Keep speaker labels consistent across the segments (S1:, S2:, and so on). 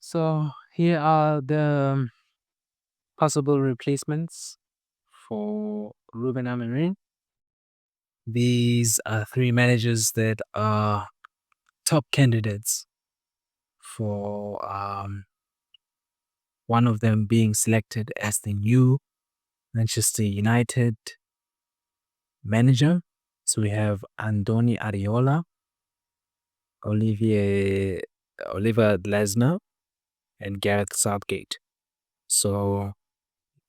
S1: So here are the possible replacements for Ruben Amorim. These are three managers that are top candidates for one of them being selected as the new Manchester United manager. So we have Andoni Areola, Olivier Oliver Glasner, and Gareth Southgate. So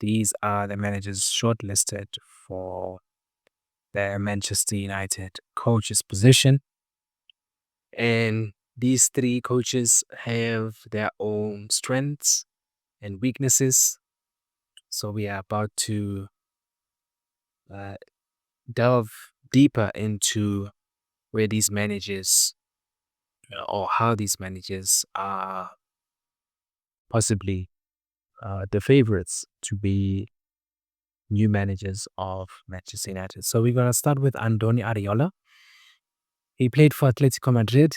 S1: these are the managers shortlisted for the Manchester United coach's position. And these three coaches have their own strengths and weaknesses. So we are about to uh, delve deeper into where these managers or how these managers are possibly the favorites to be new managers of Manchester United. So we're going to start with Andoni Areola. He played for Atletico Madrid.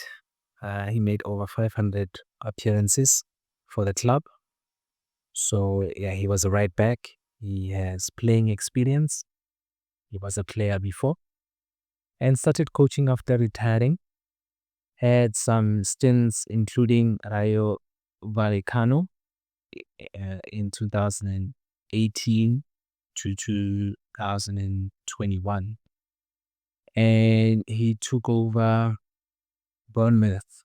S1: He made over 500 appearances for the club. So yeah, he was a right back. He has playing experience. He was a player before and started coaching after retiring. Had some stints including Rayo Vallecano in 2018 to 2021. And he took over Bournemouth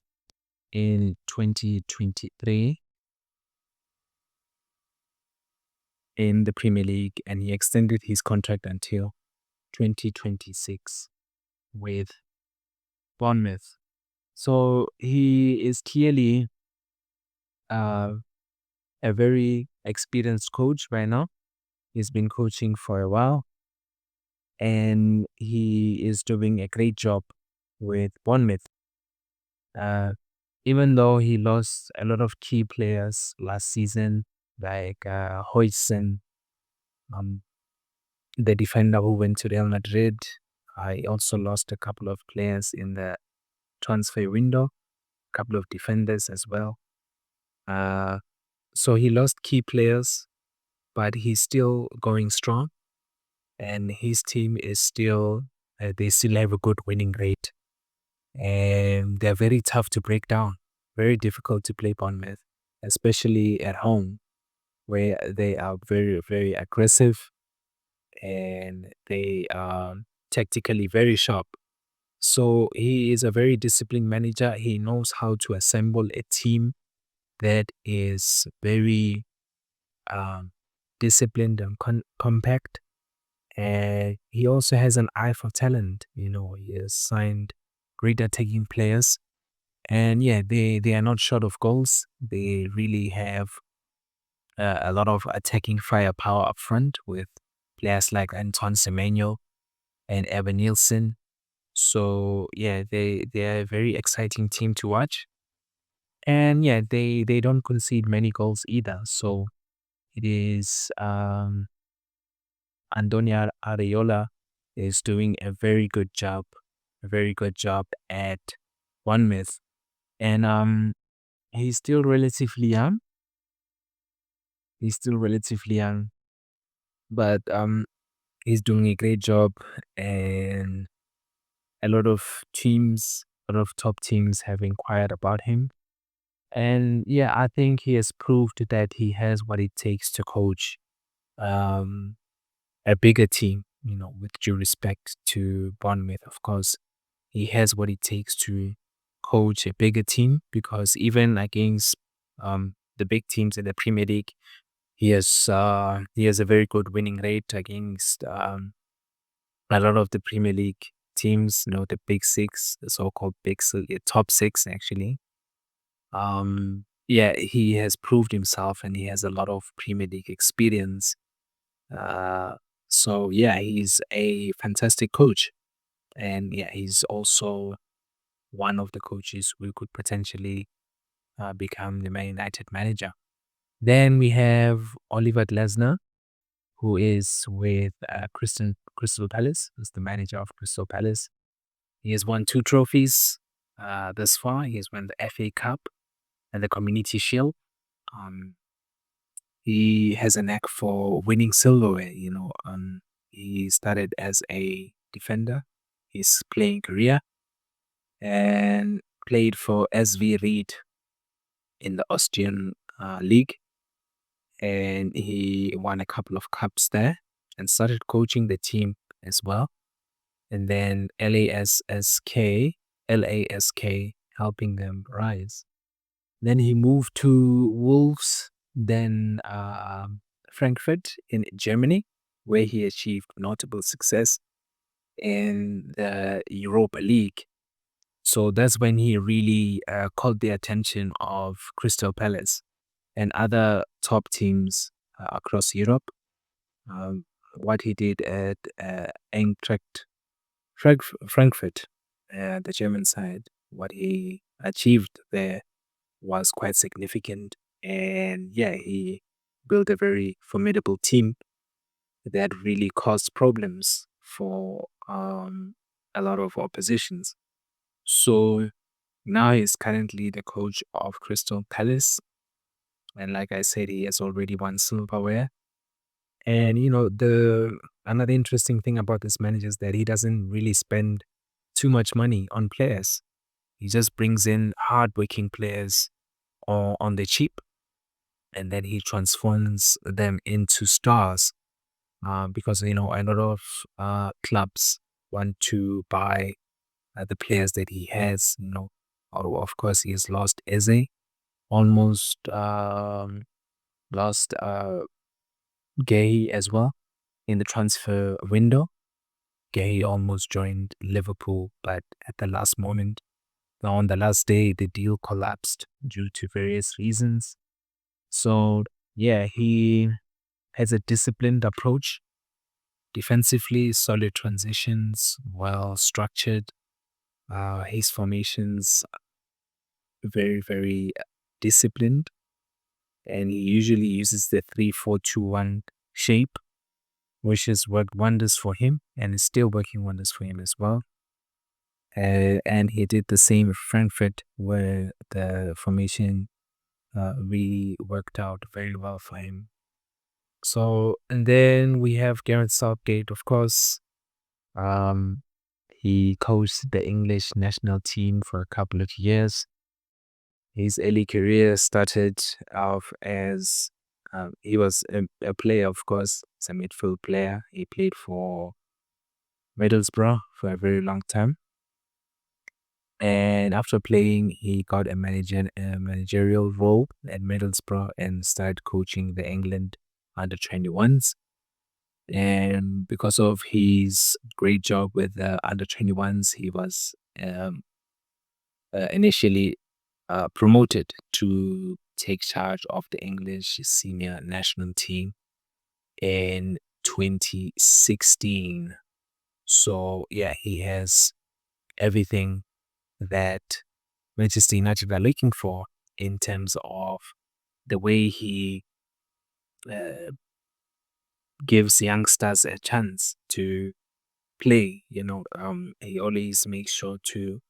S1: in 2023 in the Premier League, and he extended his contract until 2026 with Bournemouth. So he is clearly uh, a very experienced coach right now. He's been coaching for a while, and he is doing a great job with Bournemouth. Uh, Even though he lost a lot of key players last season, like Hoyson, um, the defender who went to Real Madrid. I also lost a couple of players in the transfer window, a couple of defenders as well. So he lost key players, but he's still going strong, and his team is still, they still have a good winning rate, and they're very tough to break down, very difficult to play Bournemouth, especially at home, where they are very, very aggressive and they are tactically very sharp. So he is a very disciplined manager. He knows how to assemble a team that is very um, disciplined and compact. And he also has an eye for talent. You know, he has signed great attacking players. And yeah, they are not short of goals. They really have a lot of attacking firepower up front with players like Anton Semenyo and Evan Nielsen. So yeah, they are a very exciting team to watch. And yeah, they don't concede many goals either. So it is Antonio Areola is doing a very good job at Bournemouth. And he's still relatively young. He's still relatively young, but he's doing a great job, and a lot of teams, a lot of top teams have inquired about him. And yeah, I think he has proved that he has what it takes to coach um, a bigger team, you know, with due respect to Bournemouth, of course. He has what it takes to coach a bigger team because even against the big teams in the Premier League, he has a very good winning rate against a lot of the Premier League teams, you know, the big six, the so-called top six actually. Yeah, he has proved himself and he has a lot of Premier League experience. Uh, so yeah, he's a fantastic coach, and yeah, he's also one of the coaches who could potentially become the Man United manager. Then we have Oliver Glasner, who is with Crystal Palace, who's the manager of Crystal Palace. He has won two trophies thus far. He has won the FA Cup and the Community Shield. Um, he has a knack for winning silverware. He started as a defender, his playing career, and played for SV Ried in the Austrian league, and he won a couple of cups there and started coaching the team as well. And then LASK helping them rise. Then he moved to Wolves, then Frankfurt in Germany, where he achieved notable success in the Europa League. So that's when he really caught the attention of Crystal Palace and other top teams across Europe. Um, what he did at Eintracht Frankfurt, the German side, what he achieved there was quite significant. And yeah, he built a very formidable team that really caused problems for a lot of oppositions. So now he's currently the coach of Crystal Palace. And like I said, he has already won silverware. And the another interesting thing about this manager is that he doesn't really spend too much money on players. He just brings in hardworking players on the cheap, and then he transforms them into stars. Because a lot of clubs want to buy the players that he has. Of course, he has lost Eze, almost lost Gay as well in the transfer window. Gay almost joined Liverpool, but at the last moment, on the last day, the deal collapsed due to various reasons. So, yeah, he has a disciplined approach, defensively, solid transitions, well structured. His formations very, very disciplined, and he usually uses the 3-4-2-1 shape, which has worked wonders for him and is still working wonders for him as well. And he did the same with Frankfurt, where the formation really worked out very well for him. So, and then we have Gareth Southgate, of course. He coached the English national team for a couple of years. His early career started off as he was a player, of course, as a midfield player. He played for Middlesbrough for a very long time. And after playing, he got a managerial role at Middlesbrough and started coaching the England under 21s. And because of his great job with the under 21s, he was initially promoted to take charge of the English senior national team in 2016. So, yeah, he has everything that Manchester United are looking for in terms of the way he uh, gives youngsters a chance to play. He always makes sure to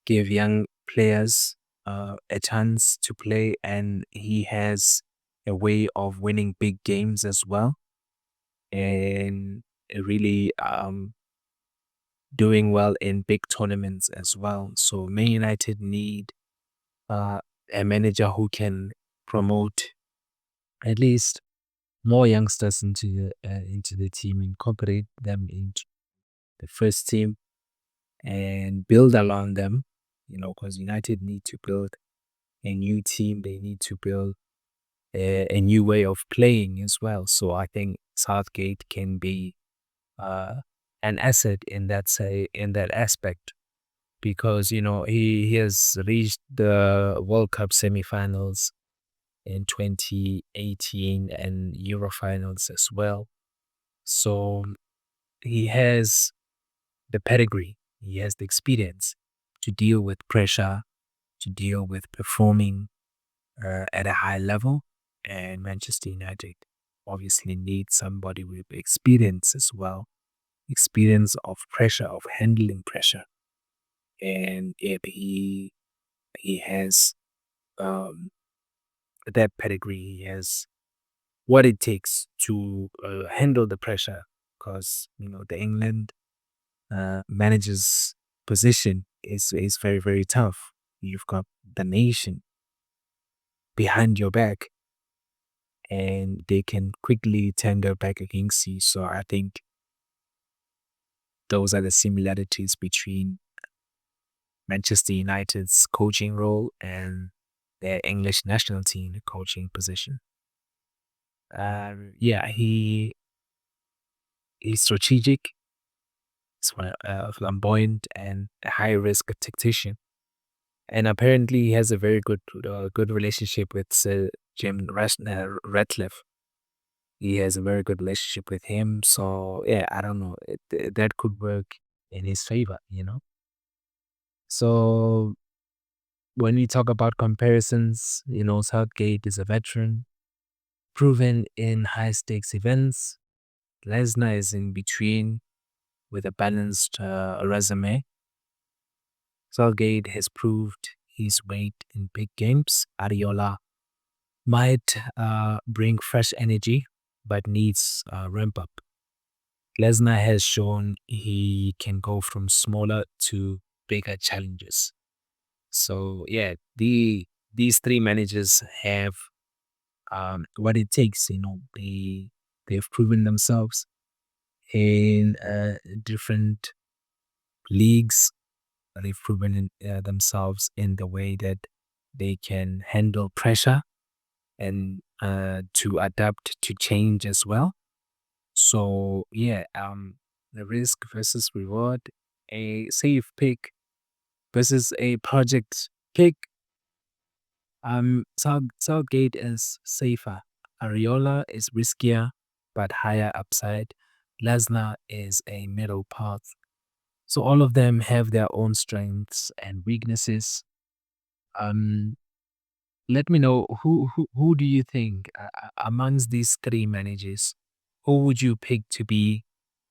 S1: give young players a chance to play, and he has a way of winning big games as well, and really doing well in big tournaments as well. So Man United need uh, a manager who can promote at least more youngsters into the team, incorporate them into the first team, and build around them. Because United need to build a new team. They need to build a new way of playing as well. So I think Southgate can be uh, an asset in that aspect, because he has reached the World Cup semifinals in 2018 and Euro finals as well. So he has the pedigree, he has the experience to deal with pressure, to deal with performing at a high level. And Manchester United obviously needs somebody with experience as well, experience of pressure, of handling pressure. And if he has um, that pedigree. He has what it takes to handle the pressure because, the England manager's position is very, very tough. You've got the nation behind your back and they can quickly turn their back against you. So I think those are the similarities between Manchester United's coaching role and their English national team coaching position. Yeah, he's strategic, flamboyant, and a high risk tactician. And apparently, he has a very good relationship with Sir Jim Ratcliffe. He has a very good relationship with him. So yeah, I don't know. That could work in his favor. So when we talk about comparisons, Southgate is a veteran, proven in high stakes events. Lesnar is in between with a balanced resume. Southgate has proved his weight in big games. Ariola might bring fresh energy, but needs ramp up. Lesnar has shown he can go from smaller to bigger challenges. So yeah, these three managers have what it takes. They've proven themselves in different leagues. They've proven themselves in the way that they can handle pressure and to adapt to change as well. So yeah, the risk versus reward, a safe pick versus a project pick. Southgate is safer. Ariola is riskier but higher upside. Lesnar is a middle path. So all of them have their own strengths and weaknesses. Um, Let me know who do you think amongst these three managers, who would you pick to be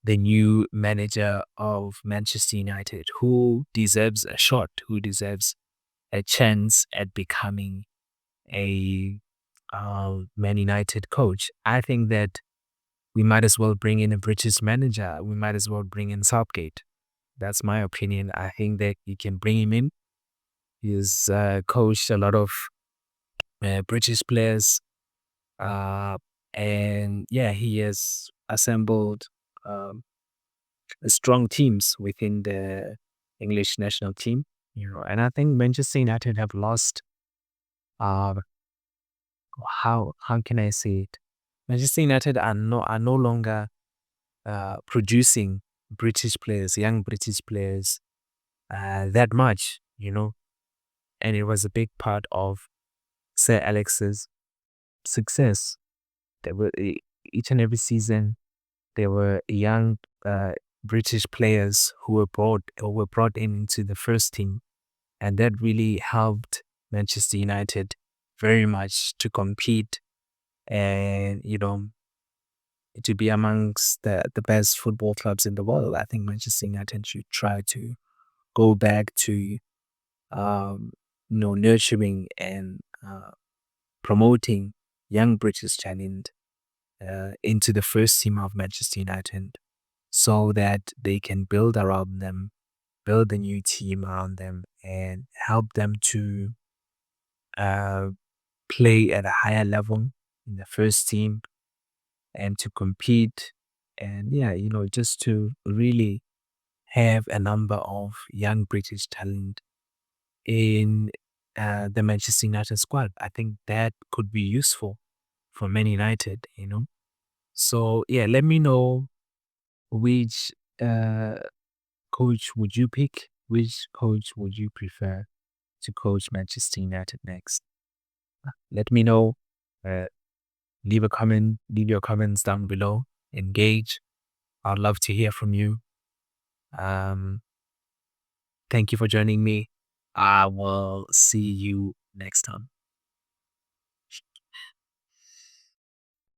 S1: the new manager of Manchester United? Who deserves a shot? Who deserves a chance at becoming a Man United coach? I think that we might as well bring in a British manager. We might as well bring in Southgate. That's my opinion. I think that you can bring him in. He's coached a lot of British players, uh, and yeah, he has assembled um, strong teams within the English national team. And I think Manchester United have lost. Uh, how can I say it? Manchester United are no longer producing British players, young British players, that much. And it was a big part of Sir Alex's success. There were each and every season there were young British players who were brought into the first team, and that really helped Manchester United very much to compete and to be amongst the best football clubs in the world. I think Manchester United should try to go back to um, nurturing and promoting young British talent into the first team of Manchester United so that they can build around them, build a new team around them, and help them to uh, play at a higher level in the first team and to compete. And yeah, just to really have a number of young British talent in the Manchester United squad. I think that could be useful for Man United. So yeah, let me know which uh, coach would you pick? Which coach would you prefer to coach Manchester United next? Let me know. Uh, Leave a comment. Leave your comments down below. Engage. I'd love to hear from you. Um, Thank you for joining me. I will see you next time.